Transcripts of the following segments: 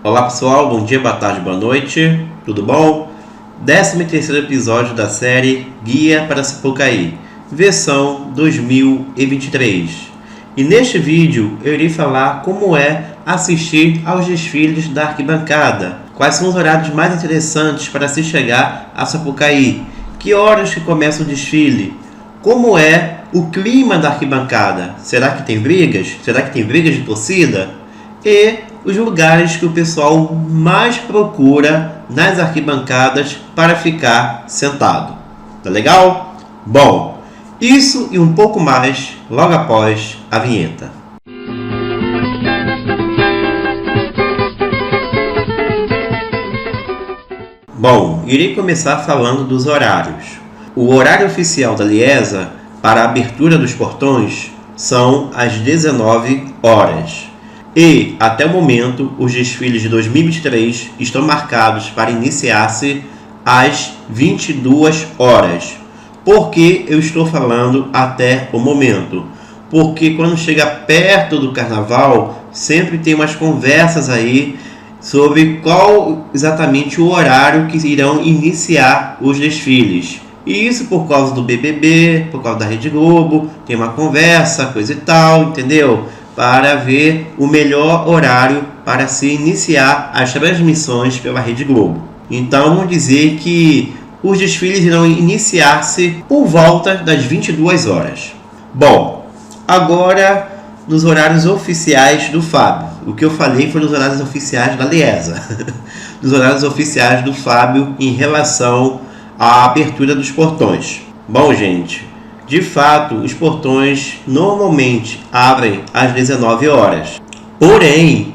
Olá pessoal, bom dia, boa tarde, boa noite, tudo bom? 13º episódio da série Guia para Sapucaí, versão 2023. E neste vídeo eu irei falar como é assistir aos desfiles da arquibancada, quais são os horários mais interessantes para se chegar a Sapucaí, que horas que começa o desfile, como é o clima da arquibancada, será que tem brigas? Será que tem brigas de torcida? E os lugares que o pessoal mais procura nas arquibancadas para ficar sentado. Tá legal? Bom, isso e um pouco mais logo após a vinheta. Bom, irei começar falando dos horários. O horário oficial da Liesa para a abertura dos portões são às 19 horas. E, até o momento, os desfiles de 2023 estão marcados para iniciar-se às 22 horas. Por que eu estou falando até o momento? Porque quando chega perto do carnaval, sempre tem umas conversas aí sobre qual exatamente o horário que irão iniciar os desfiles. E isso por causa do BBB, por causa da Rede Globo, tem uma conversa, coisa e tal, entendeu? Para ver o melhor horário para se iniciar as transmissões pela Rede Globo. Então vamos dizer que os desfiles irão iniciar-se por volta das 22 horas. Bom, agora nos horários oficiais do Fábio. O que eu falei foi nos horários oficiais da Liesa. Nos horários oficiais do Fábio em relação à abertura dos portões. Bom, gente, de fato, os portões normalmente abrem às 19 horas. Porém,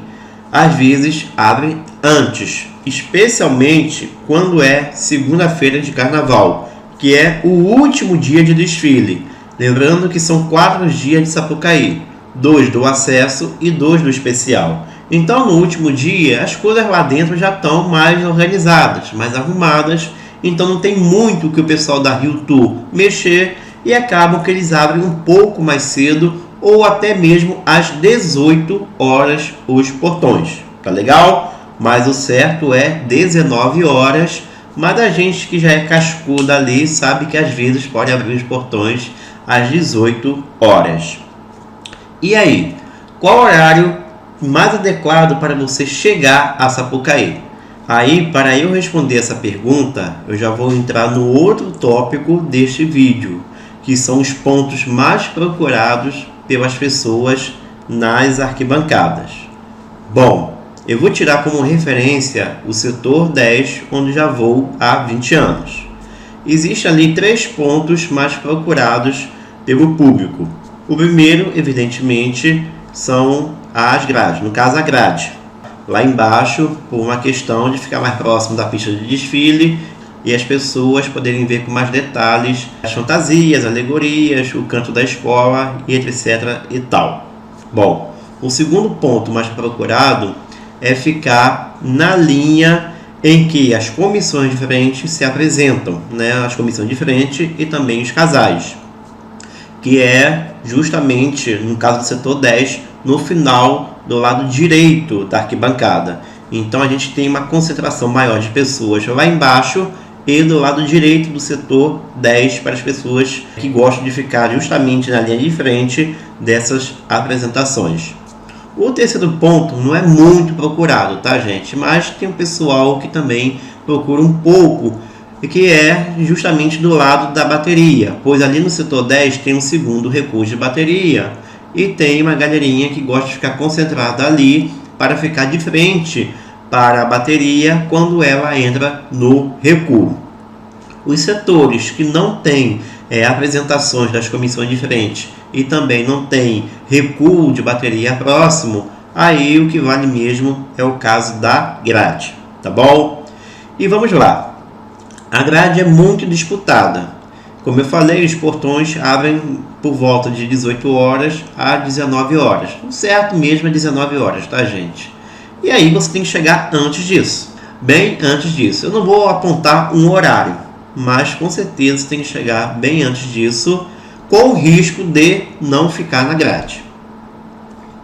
às vezes abrem antes, especialmente quando é segunda-feira de carnaval, que é o último dia de desfile. Lembrando que são 4 dias de Sapucaí, 2 do acesso e 2 do especial. Então, no último dia, as coisas lá dentro já estão mais organizadas, mais arrumadas. Então, não tem muito que o pessoal da Rio Tour mexer. E acabam que eles abrem um pouco mais cedo ou até mesmo às 18 horas os portões. Tá legal? Mas o certo é 19 horas. Mas a gente que já é cascuda ali sabe que às vezes pode abrir os portões às 18 horas. E aí? Qual horário mais adequado para você chegar a Sapucaí? Aí, para eu responder essa pergunta, eu já vou entrar no outro tópico deste vídeo, que são os pontos mais procurados pelas pessoas nas arquibancadas. Bom, eu vou tirar como referência o setor 10, onde já vou há 20 anos. Existem ali 3 pontos mais procurados pelo público. O primeiro, evidentemente, são as grades, no caso a grade. Lá embaixo, por uma questão de ficar mais próximo da pista de desfile e as pessoas poderem ver com mais detalhes as fantasias, alegorias, o canto da escola e etc e tal. Bom, o segundo ponto mais procurado é ficar na linha em que as comissões diferentes se apresentam, né? As comissões diferentes e também os casais, que é justamente, no caso do setor 10, no final do lado direito da arquibancada. Então a gente tem uma concentração maior de pessoas lá embaixo e do lado direito do setor 10 para as pessoas que gostam de ficar justamente na linha de frente dessas apresentações. O terceiro ponto não é muito procurado, tá, gente? Mas tem um pessoal que também procura um pouco, que é justamente do lado da bateria, pois ali no setor 10 tem um segundo recurso de bateria e tem uma galerinha que gosta de ficar concentrada ali para ficar de frente para a bateria quando ela entra no recuo. Os setores que não têm apresentações das comissões diferentes e também não tem recuo de bateria próximo, aí o que vale mesmo é o caso da grade, tá bom? E vamos lá. A grade é muito disputada. Como eu falei, os portões abrem por volta de 18 horas a 19 horas. O certo mesmo é 19 horas, tá, gente? E aí você tem que chegar antes disso. Bem antes disso. Eu não vou apontar um horário, mas com certeza você tem que chegar bem antes disso, com o risco de não ficar na grade.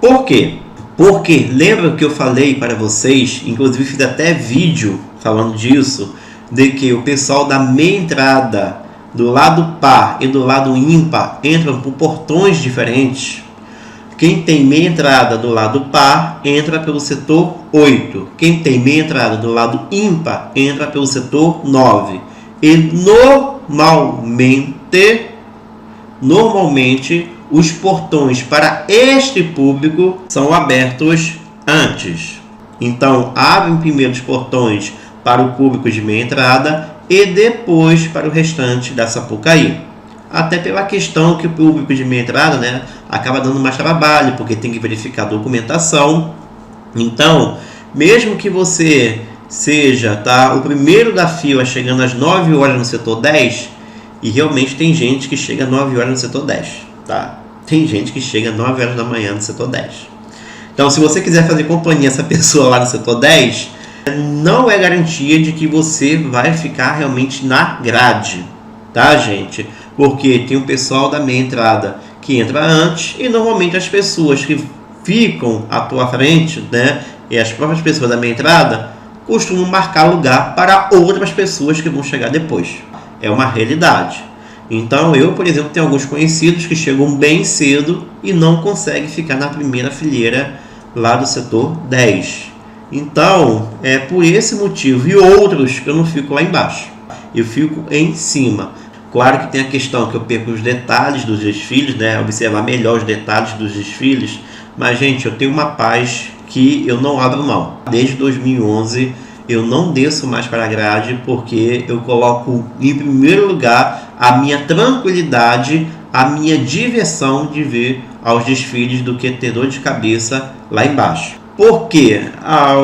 Por quê? Porque lembra que eu falei para vocês, inclusive fiz até vídeo falando disso, de que o pessoal da meia entrada do lado par e do lado ímpar entram por portões diferentes? Quem tem meia entrada do lado par entra pelo setor 8. Quem tem meia entrada do lado ímpar entra pelo setor 9. E normalmente os portões para este público são abertos antes. Então, abrem primeiro os portões para o público de meia entrada e depois para o restante da Sapucaí. Até pela questão que o público de meia entrada, né, acaba dando mais trabalho, porque tem que verificar a documentação. Então, mesmo que você seja o primeiro da fila chegando às 9 horas no setor 10, e realmente tem gente que chega às 9 horas no setor 10, tá? Tem gente que chega às 9 horas da manhã no setor 10. Então, se você quiser fazer companhia a essa pessoa lá no setor 10, não é garantia de que você vai ficar realmente na grade, tá, gente? Porque tem o pessoal da meia entrada que entra antes e normalmente as pessoas que ficam à tua frente, né, e as próprias pessoas da meia entrada costumam marcar lugar para outras pessoas que vão chegar depois. É uma realidade. Então eu, por exemplo, tenho alguns conhecidos que chegam bem cedo e não conseguem ficar na primeira fileira lá do setor 10. Então, é por esse motivo e outros que eu não fico lá embaixo. Eu fico em cima. Claro que tem a questão que eu perco os detalhes dos desfiles, né? Observar melhor os detalhes dos desfiles. Mas, gente, eu tenho uma paz que eu não abro mão. Desde 2011, eu não desço mais para a grade porque eu coloco em primeiro lugar a minha tranquilidade, a minha diversão de ver aos desfiles do que ter dor de cabeça lá embaixo. Porque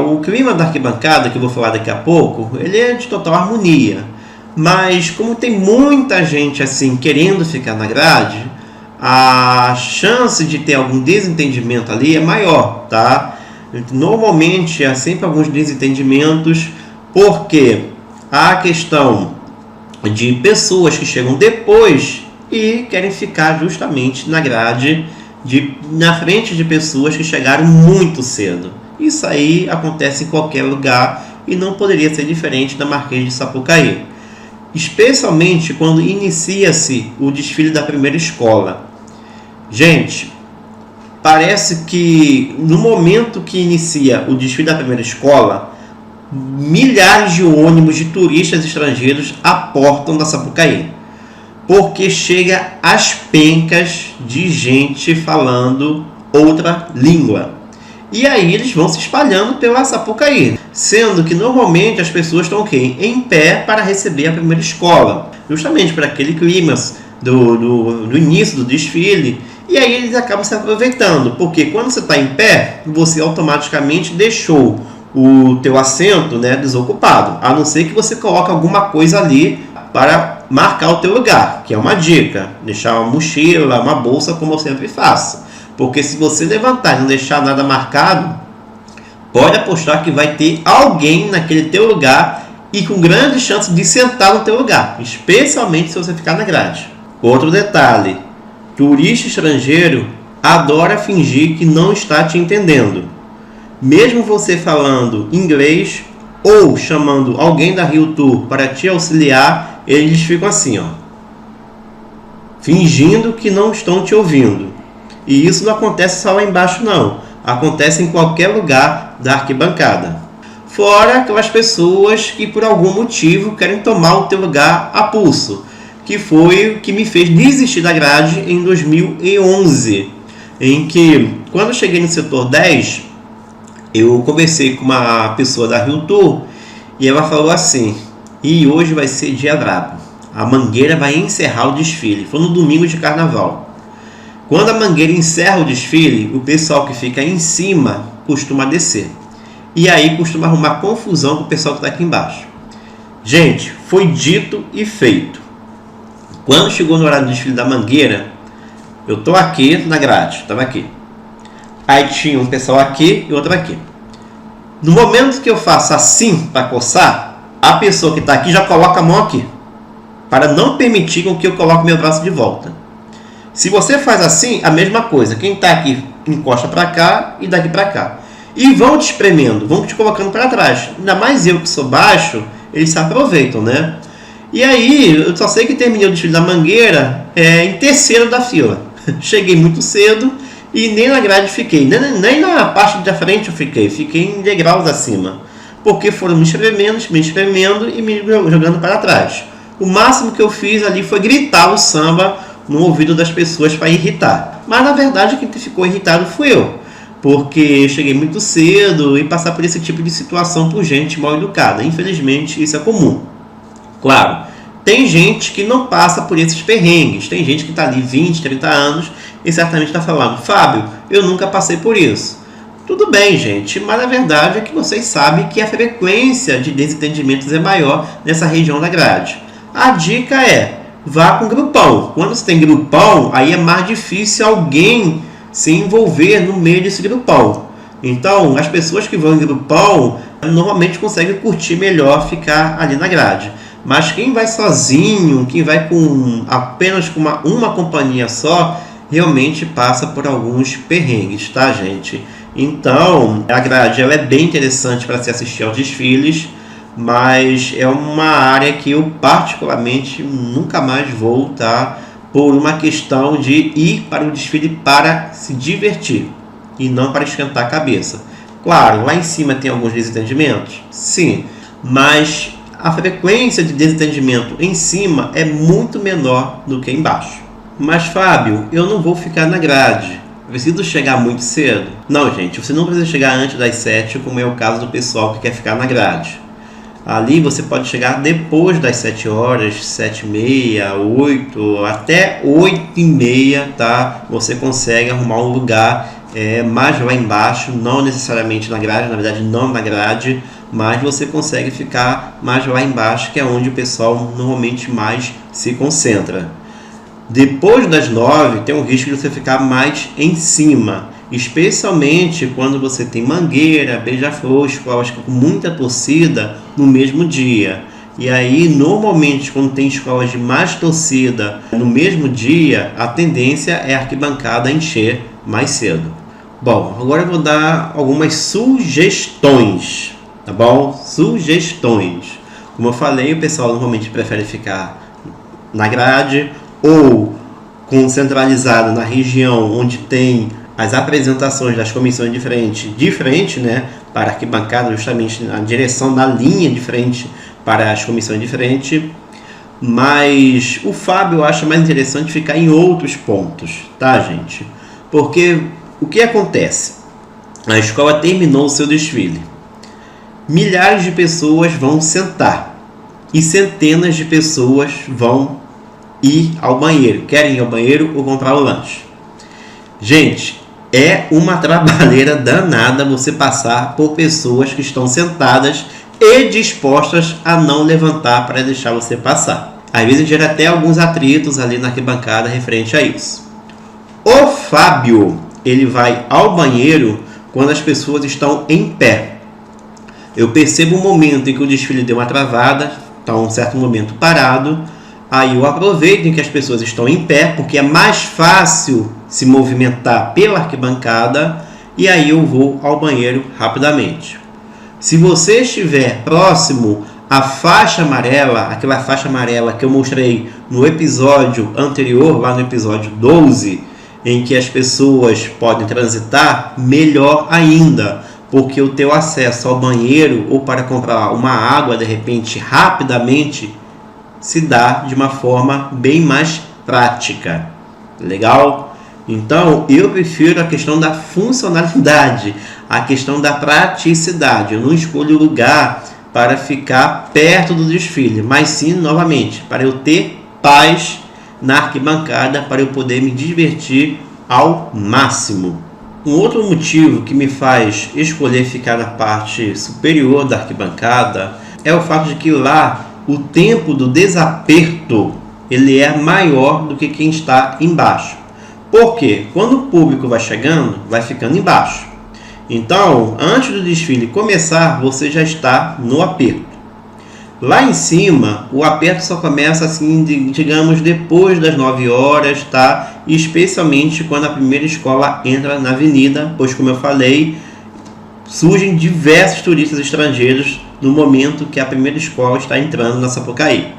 o clima da arquibancada, que eu vou falar daqui a pouco, ele é de total harmonia. Mas como tem muita gente assim querendo ficar na grade, a chance de ter algum desentendimento ali é maior, tá? Normalmente há sempre alguns desentendimentos, porque há a questão de pessoas que chegam depois e querem ficar justamente na grade, na frente de pessoas que chegaram muito cedo. Isso aí acontece em qualquer lugar e não poderia ser diferente da Marquês de Sapucaí. Especialmente quando inicia-se o desfile da primeira escola. Gente, parece que no momento que inicia o desfile da primeira escola, milhares de ônibus de turistas estrangeiros aportam da Sapucaí. Porque chega às pencas de gente falando outra língua. E aí eles vão se espalhando pela Sapucaí. Sendo que normalmente as pessoas estão em pé para receber a primeira escola. Justamente para aquele clima do início do desfile. E aí eles acabam se aproveitando. Porque quando você está em pé, você automaticamente deixou o teu assento, né, desocupado. A não ser que você coloque alguma coisa ali para marcar o teu lugar. Que é uma dica. Deixar uma mochila, uma bolsa, como eu sempre faço. Porque se você levantar e não deixar nada marcado, pode apostar que vai ter alguém naquele teu lugar e com grande chance de sentar no teu lugar, especialmente se você ficar na grade. Outro detalhe, turista estrangeiro adora fingir que não está te entendendo. Mesmo você falando inglês ou chamando alguém da Rio Tour para te auxiliar, eles ficam assim, ó, fingindo que não estão te ouvindo. E isso não acontece só lá embaixo, não. Acontece em qualquer lugar da arquibancada. Fora aquelas pessoas que por algum motivo querem tomar o teu lugar a pulso. Que foi o que me fez desistir da grade em 2011. Em que, quando eu cheguei no setor 10, eu conversei com uma pessoa da Rio Tour e ela falou assim: e hoje vai ser dia brabo. A Mangueira vai encerrar o desfile. Foi no domingo de carnaval. Quando a Mangueira encerra o desfile, o pessoal que fica em cima costuma descer. E aí costuma arrumar confusão com o pessoal que está aqui embaixo. Gente, foi dito e feito. Quando chegou no horário do desfile da Mangueira, eu estou aqui na grade, estava aqui. Aí tinha um pessoal aqui e outro aqui. No momento que eu faço assim para coçar, a pessoa que está aqui já coloca a mão aqui, para não permitir com que eu coloque meu braço de volta. Se você faz assim, a mesma coisa. Quem está aqui encosta para cá e daqui para cá. E vão te espremendo, vão te colocando para trás. Ainda mais eu que sou baixo, eles se aproveitam, né? E aí, eu só sei que terminei o desfile da Mangueira em terceiro da fila. Cheguei muito cedo e nem na grade fiquei. Nem na parte da frente eu fiquei em degraus acima. Porque foram me espremendo e me jogando para trás. O máximo que eu fiz ali foi gritar o samba no ouvido das pessoas para irritar. Mas na verdade quem ficou irritado fui eu. Porque eu cheguei muito cedo e passar por esse tipo de situação por gente mal educada. Infelizmente isso é comum. Claro, tem gente que não passa por esses perrengues. Tem gente que está ali 20, 30 anos e certamente está falando: Fábio, eu nunca passei por isso. Tudo bem, gente, mas a verdade é que vocês sabem que a frequência de desentendimentos é maior nessa região da grade. A dica é: vá com grupão. Quando você tem grupão, aí é mais difícil alguém se envolver no meio desse grupão. Então, as pessoas que vão em grupão normalmente conseguem curtir melhor ficar ali na grade. Mas quem vai sozinho, quem vai apenas com uma companhia só, realmente passa por alguns perrengues, tá, gente? Então, a grade ela é bem interessante para se assistir aos desfiles, mas é uma área que eu particularmente nunca mais vou, tá? Por uma questão de ir para o desfile para se divertir e não para esquentar a cabeça. Claro, lá em cima tem alguns desentendimentos? Sim, mas a frequência de desentendimento em cima é muito menor do que embaixo. Mas Fábio, eu não vou ficar na grade. Preciso chegar muito cedo? Não, gente, você não precisa chegar antes das 7, como é o caso do pessoal que quer ficar na grade. Ali você pode chegar depois das 7 horas, 7h30, 8, até 8h30, tá? Você consegue arrumar um lugar mais lá embaixo, não necessariamente na grade, na verdade não na grade, mas você consegue ficar mais lá embaixo, que é onde o pessoal normalmente mais se concentra. Depois das 9, tem um risco de você ficar mais em cima, especialmente quando você tem Mangueira, Beija-Flor, escolas com muita torcida no mesmo dia. E aí, normalmente, quando tem escolas de mais torcida no mesmo dia, a tendência é a arquibancada encher mais cedo. Bom, agora eu vou dar algumas sugestões, tá bom? Sugestões. Como eu falei, o pessoal normalmente prefere ficar na grade ou concentralizado na região onde tem as apresentações das comissões de frente, né, para a arquibancada, justamente na direção da linha de frente para as comissões de frente. Mas o Fábio acha mais interessante ficar em outros pontos, tá, gente? Porque o que acontece? A escola terminou o seu desfile. Milhares de pessoas vão sentar e centenas de pessoas vão ir ao banheiro. Querem ir ao banheiro ou comprar o lanche. Gente, é uma trabalheira danada você passar por pessoas que estão sentadas e dispostas a não levantar para deixar você passar. Às vezes gera até alguns atritos ali na arquibancada referente a isso. O Fábio, ele vai ao banheiro quando as pessoas estão em pé. Eu percebo um momento em que o desfile deu uma travada, está um certo momento parado. Aí eu aproveito em que as pessoas estão em pé, porque é mais fácil se movimentar pela arquibancada, e aí eu vou ao banheiro rapidamente. Se você estiver próximo à faixa amarela, aquela faixa amarela que eu mostrei no episódio anterior, lá no episódio 12, em que as pessoas podem transitar, melhor ainda, porque o teu acesso ao banheiro ou para comprar uma água de repente rapidamente se dá de uma forma bem mais prática. Legal? Então, eu prefiro a questão da funcionalidade, a questão da praticidade. Eu não escolho lugar para ficar perto do desfile, mas sim, novamente, para eu ter paz na arquibancada, para eu poder me divertir ao máximo. Um outro motivo que me faz escolher ficar na parte superior da arquibancada é o fato de que lá o tempo do desaperto ele é maior do que quem está embaixo. Por quê? Quando o público vai chegando, vai ficando embaixo. Então, antes do desfile começar, você já está no aperto. Lá em cima, o aperto só começa assim, digamos, depois das 9 horas, tá? especialmente quando a primeira escola entra na avenida, pois, como eu falei, surgem diversos turistas estrangeiros no momento que a primeira escola está entrando na Sapucaí.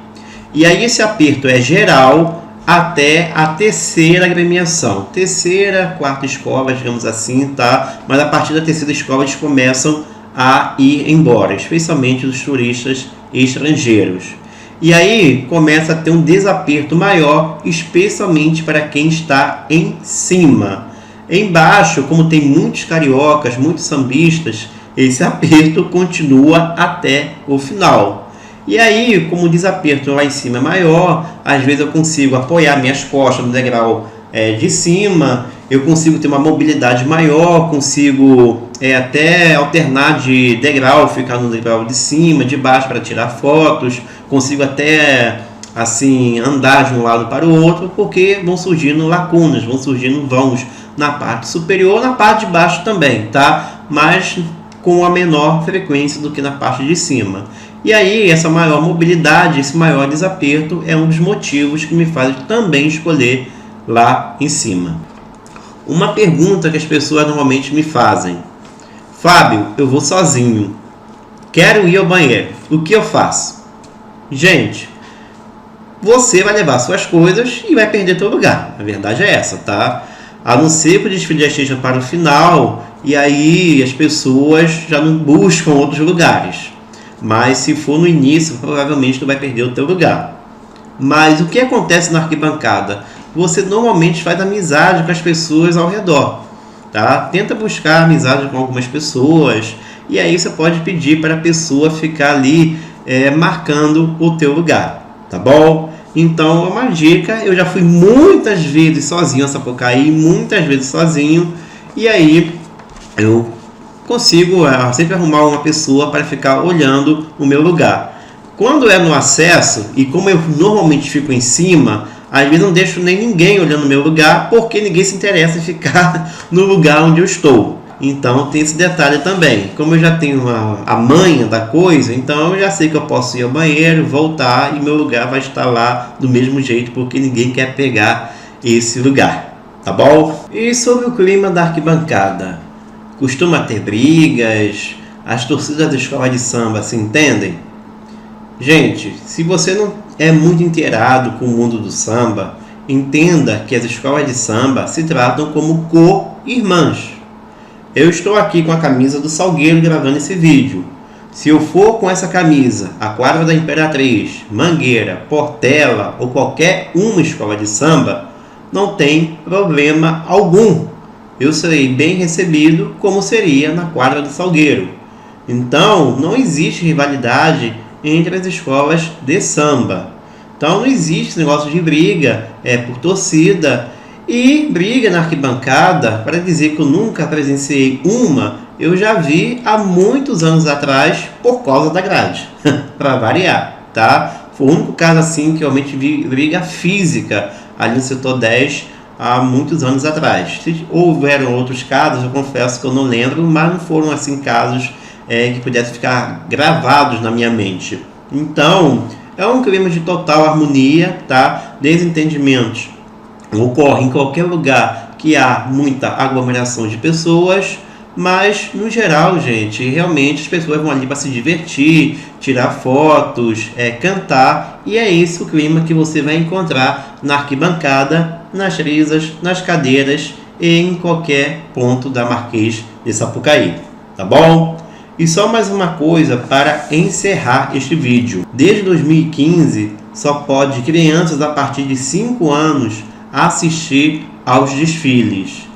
E aí esse aperto é geral até a terceira agremiação, terceira, quarta escola, digamos assim, tá? Mas a partir da terceira escola eles começam a ir embora, especialmente os turistas estrangeiros. E aí começa a ter um desaperto maior, especialmente para quem está em cima. Embaixo, como tem muitos cariocas, muitos sambistas, esse aperto continua até o final. E aí, como o desaperto lá em cima é maior, às vezes eu consigo apoiar minhas costas no degrau de cima, eu consigo ter uma mobilidade maior, consigo até alternar de degrau, ficar no degrau de cima, de baixo para tirar fotos, consigo até assim andar de um lado para o outro, porque vão surgindo lacunas, vão surgindo vãos na parte superior, na parte de baixo também, tá? Mas com a menor frequência do que na parte de cima. E aí, essa maior mobilidade, esse maior desaperto é um dos motivos que me faz também escolher lá em cima. Uma pergunta que as pessoas normalmente me fazem: Fábio, eu vou sozinho, quero ir ao banheiro, o que eu faço? Gente, você vai levar suas coisas e vai perder seu lugar. A verdade é essa, tá? A não ser que o desfile já esteja para o final e aí as pessoas já não buscam outros lugares. Mas se for no início, provavelmente tu vai perder o teu lugar. Mas o que acontece na arquibancada? Você normalmente faz amizade com as pessoas ao redor, tá? Tenta buscar amizade com algumas pessoas e aí você pode pedir para a pessoa ficar ali marcando o teu lugar, tá bom? Então, uma dica, eu já fui muitas vezes sozinho a Sapucaí, muitas vezes sozinho, e aí eu consigo sempre arrumar uma pessoa para ficar olhando o meu lugar. Quando é no acesso, e como eu normalmente fico em cima, às vezes não deixo nem ninguém olhando o meu lugar, porque ninguém se interessa em ficar no lugar onde eu estou. Então tem esse detalhe também. Como eu já tenho a manha da coisa, então eu já sei que eu posso ir ao banheiro, voltar e meu lugar vai estar lá do mesmo jeito, porque ninguém quer pegar esse lugar, tá bom? E sobre o clima da arquibancada? Costuma ter brigas? As torcidas da escola de samba se entendem? Gente, se você não é muito inteirado com o mundo do samba, entenda que as escolas de samba se tratam como co-irmãs. Eu estou aqui com a camisa do Salgueiro gravando esse vídeo. Se eu for com essa camisa, a quadra da Imperatriz, Mangueira, Portela ou qualquer uma escola de samba, não tem problema algum. Eu serei bem recebido como seria na quadra do Salgueiro. Então, não existe rivalidade entre as escolas de samba. Então, não existe esse negócio de briga por torcida. E briga na arquibancada, para dizer que eu nunca presenciei uma, eu já vi há muitos anos atrás por causa da grade, para variar, tá? Foi o único caso assim que eu realmente vi briga física ali no setor 10 há muitos anos atrás. Se houveram outros casos, eu confesso que eu não lembro, mas não foram assim casos que pudessem ficar gravados na minha mente. Então, é um clima de total harmonia, tá? Desentendimentos ocorre em qualquer lugar que há muita aglomeração de pessoas, mas no geral, gente, realmente as pessoas vão ali para se divertir, tirar fotos, cantar, e é esse o clima que você vai encontrar na arquibancada, nas risas, nas cadeiras e em qualquer ponto da Marquês de Sapucaí, tá bom? E só mais uma coisa para encerrar este vídeo. Desde 2015, só pode crianças a partir de 5 anos assistir aos desfiles.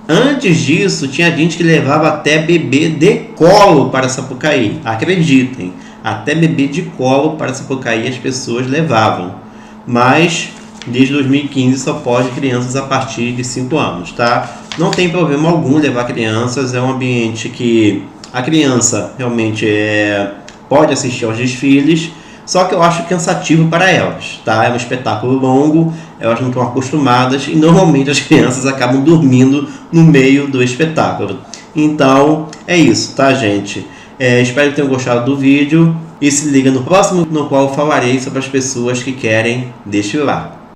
Antes disso, tinha gente que levava até bebê de colo para Sapucaí. Acreditem, até bebê de colo para Sapucaí as pessoas levavam. Mas, desde 2015, só pode crianças a partir de 5 anos, tá? Não tem problema algum levar crianças, é um ambiente que a criança realmente pode assistir aos desfiles, só que eu acho cansativo para elas, tá? É um espetáculo longo, elas não estão acostumadas e normalmente as crianças acabam dormindo no meio do espetáculo. Então, é isso, tá, gente? Espero que tenham gostado do vídeo e se liga no próximo, no qual eu falarei sobre as pessoas que querem desfilar.